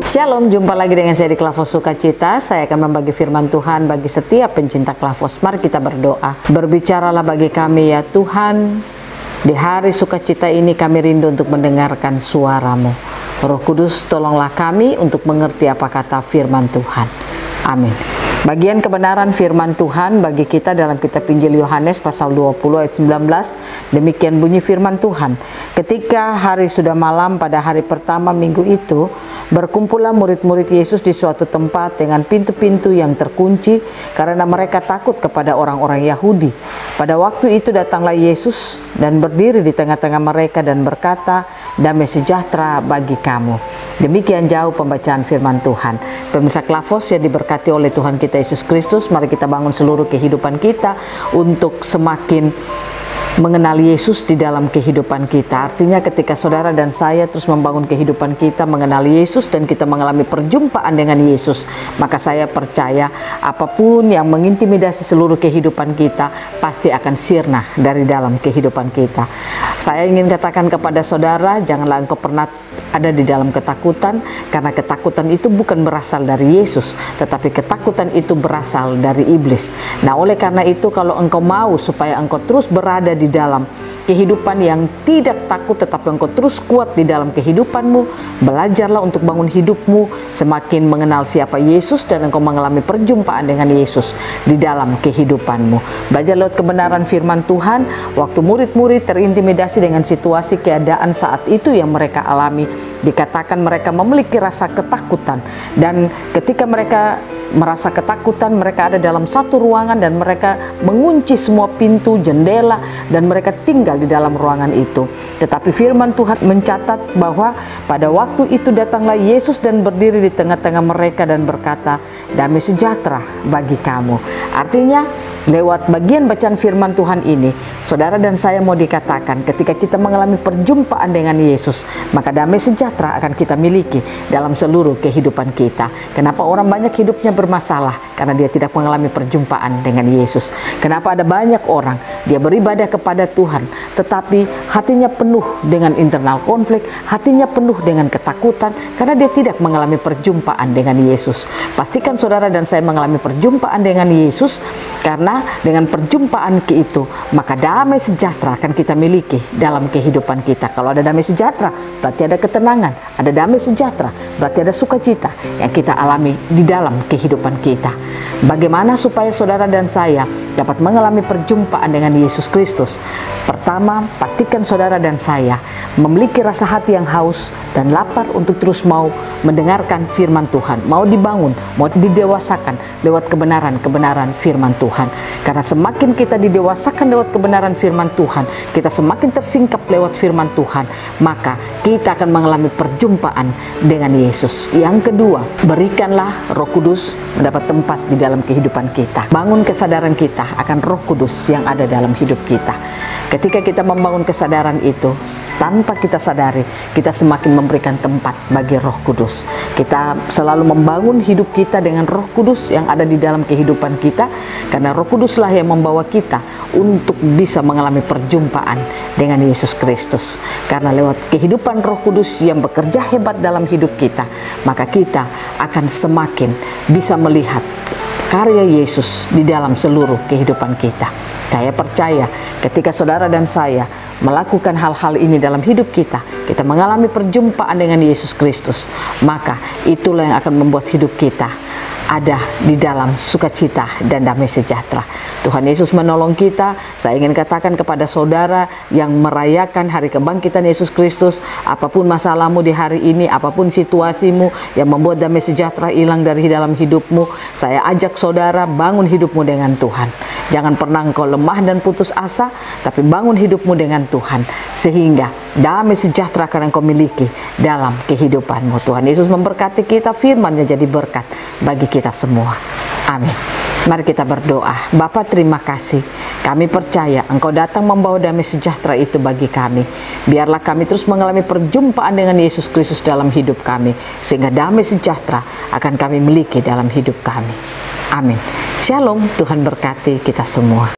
Shalom, jumpa lagi dengan saya di Klavos Sukacita. Saya akan membagi firman Tuhan bagi setiap pencinta Klavos. Mari kita berdoa. Berbicaralah bagi kami ya Tuhan. Di hari sukacita ini kami rindu untuk mendengarkan suara-Mu. Roh Kudus, tolonglah kami untuk mengerti apa kata firman Tuhan. Amin. Bagian kebenaran firman Tuhan bagi kita dalam kitab Injil Yohanes pasal 20 ayat 19. Demikian bunyi firman Tuhan. Ketika hari sudah malam pada hari pertama minggu itu, berkumpullah murid-murid Yesus di suatu tempat dengan pintu-pintu yang terkunci karena mereka takut kepada orang-orang Yahudi. Pada waktu itu datanglah Yesus dan berdiri di tengah-tengah mereka dan berkata, "Damai sejahtera bagi kamu." Demikian jauh pembacaan firman Tuhan. Pemirsa Klavos yang diberkati oleh Tuhan kita Yesus Kristus, mari kita bangun seluruh kehidupan kita untuk semakin mengenal Yesus di dalam kehidupan kita. Artinya ketika saudara dan saya terus membangun kehidupan kita mengenal Yesus dan kita mengalami perjumpaan dengan Yesus, maka saya percaya apapun yang mengintimidasi seluruh kehidupan kita pasti akan sirna dari dalam kehidupan kita. Saya ingin katakan kepada saudara, janganlah engkau pernah ada di dalam ketakutan, karena ketakutan itu bukan berasal dari Yesus, tetapi ketakutan itu berasal dari iblis. Nah, oleh karena itu kalau engkau mau supaya engkau terus berada di dalam kehidupan yang tidak takut, tetapi engkau terus kuat di dalam kehidupanmu, belajarlah untuk bangun hidupmu semakin mengenal siapa Yesus dan engkau mengalami perjumpaan dengan Yesus di dalam kehidupanmu. Belajar lewat kebenaran firman Tuhan. Waktu murid-murid terintimidasi dengan situasi keadaan saat itu yang mereka alami, dikatakan mereka memiliki rasa ketakutan, dan ketika mereka merasa ketakutan, mereka ada dalam satu ruangan dan mereka mengunci semua pintu, jendela, dan mereka tinggal di dalam ruangan itu. Tetapi firman Tuhan mencatat bahwa pada waktu itu datanglah Yesus dan berdiri di tengah-tengah mereka dan berkata, "Damai sejahtera bagi kamu." Artinya lewat bagian bacaan firman Tuhan ini, saudara dan saya mau dikatakan ketika kita mengalami perjumpaan dengan Yesus, maka damai sejahtera akan kita miliki dalam seluruh kehidupan kita. Kenapa orang banyak hidupnya bermasalah? Karena dia tidak mengalami perjumpaan dengan Yesus. Kenapa ada banyak orang dia beribadah kepada Tuhan tetapi hatinya penuh dengan internal konflik, hatinya penuh dengan ketakutan karena dia tidak mengalami perjumpaan dengan Yesus. Pastikan saudara dan saya mengalami perjumpaan dengan Yesus, karena dengan perjumpaan itu maka damai sejahtera akan kita miliki dalam kehidupan kita. Kalau ada damai sejahtera berarti ada ketenangan, ada damai sejahtera berarti ada sukacita yang kita alami di dalam kehidupan kita. Bagaimana supaya saudara dan saya dapat mengalami perjumpaan dengan Yesus Kristus? Pertama, pastikan saudara dan saya memiliki rasa hati yang haus dan lapar untuk terus mau mendengarkan firman Tuhan, mau dibangun, mau didewasakan lewat kebenaran-kebenaran firman Tuhan. Karena semakin kita didewasakan lewat kebenaran firman Tuhan, kita semakin tersingkap lewat firman Tuhan, maka kita akan mengalami perjumpaan dengan Yesus. Yang kedua, berikanlah Roh Kudus mendapat tempat di dalam kehidupan kita. Bangun kesadaran kita akan Roh Kudus yang ada dalam hidup kita. Ketika kita membangun kesadaran itu, tanpa kita sadari, kita semakin memberikan tempat bagi Roh Kudus. Kita selalu membangun hidup kita dengan Roh Kudus yang ada di dalam kehidupan kita, karena Roh Kuduslah yang membawa kita untuk bisa mengalami perjumpaan dengan Yesus Kristus. Karena lewat kehidupan Roh Kudus yang bekerja hebat dalam hidup kita, maka kita akan semakin bisa melihat karya Yesus di dalam seluruh kehidupan kita. Saya percaya ketika saudara dan saya melakukan hal-hal ini dalam hidup kita, kita mengalami perjumpaan dengan Yesus Kristus, maka itulah yang akan membuat hidup kita ada di dalam sukacita dan damai sejahtera. Tuhan Yesus menolong kita. Saya ingin katakan kepada saudara yang merayakan hari kebangkitan Yesus Kristus, apapun masalahmu di hari ini, apapun situasimu yang membuat damai sejahtera hilang dari dalam hidupmu, saya ajak saudara bangun hidupmu dengan Tuhan. Jangan pernah engkau lemah dan putus asa, tapi bangun hidupmu dengan Tuhan, sehingga damai sejahtera akan engkau miliki dalam kehidupanmu. Tuhan Yesus memberkati kita, firman-Nya jadi berkat bagi kita semua. Amin. Mari kita berdoa. Bapa, terima kasih. Kami percaya Engkau datang membawa damai sejahtera itu bagi kami. Biarlah kami terus mengalami perjumpaan dengan Yesus Kristus dalam hidup kami, sehingga damai sejahtera akan kami miliki dalam hidup kami. Amin. Shalom, Tuhan berkati kita semua.